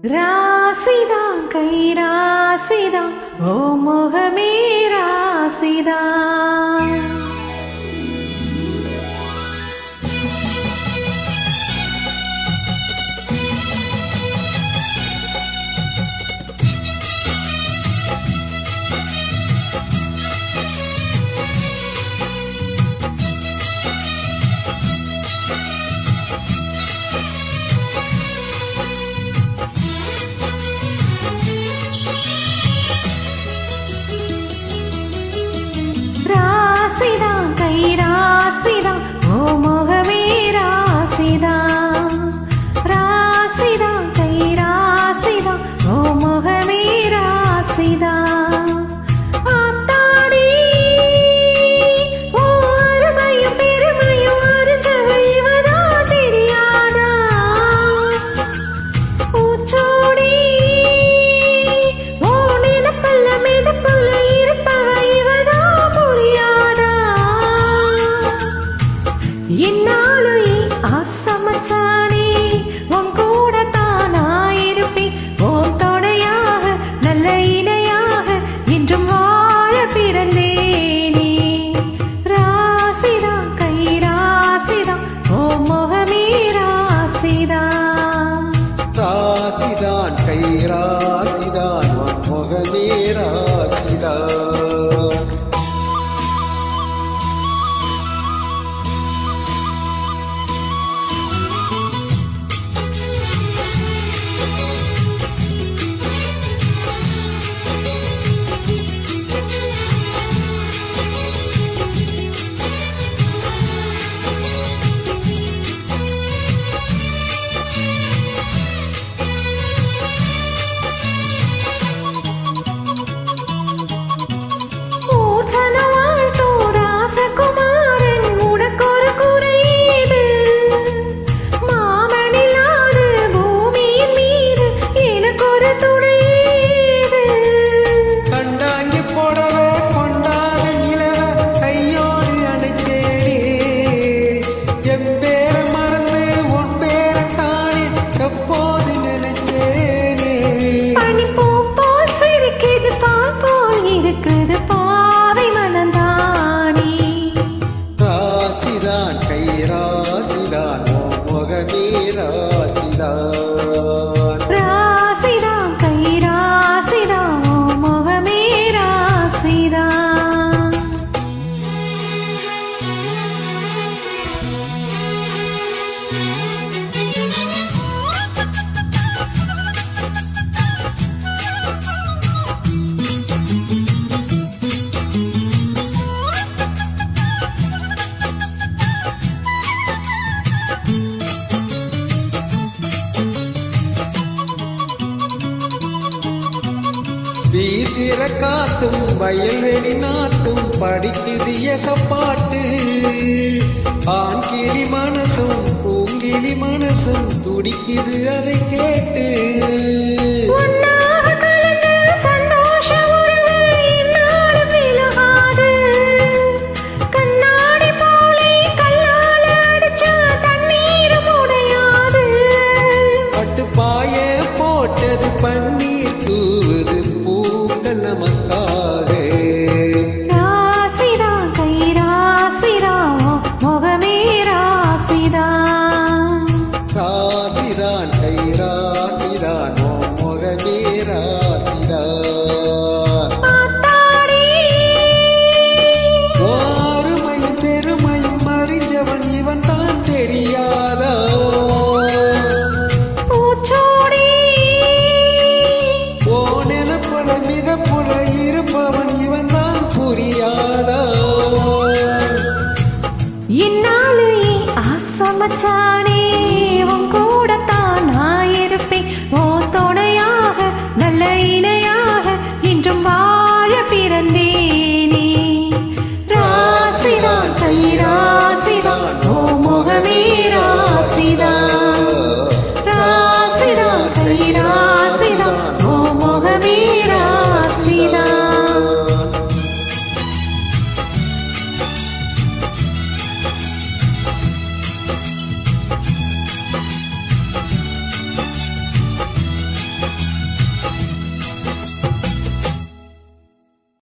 ராசிதான் கை ராசிதான் ஓ முகமே ராசிதான். ராசிதான் கை ராசிதான் ஓ முகமே ராசிதான். ராசிதான் கை ராசிதான் ஓ முகமே ராசிதான். ஆத்தாடி ஓ அருமையும் பெருமையும் அறிஞ்சவ இவதான் தெரியாதா. பூச்சோடி ஓ நிலப்பல்ல மிதப்புள்ள இருப்பவ இவதான் புரியாதா. என்னாலும் ஆசமச்சானே உன் கூட தானாயிருப்பேன். ஓர் தொடையாக நல்ல இணையாக என்றும் வாழ பிறந்தேனே. ராசிதான் கை ராசிதான் ஓ முகமே ராசிதான். ராசிதான் கை ராசிதான் முகமே ராசிதான். ராசிதான் கை ராசிதான் ஓ முகமே ராசிதான். வீசிற காத்தும் வயல்வெளி நாத்தும் படிக்குது எசப்பாட்டு. ஆண் கிளி மனசும் பூங்கிளி மனசும் துடிக்குது அதை கேட்டு. பட்டுப்பாய போட்டது பன்னீர் தூவுது பூக்கள் நமக்காக. ராசிதான் கை ராசிதான் ஓ முகமே ராசிதான். ராசிதான் கை ராசிதான்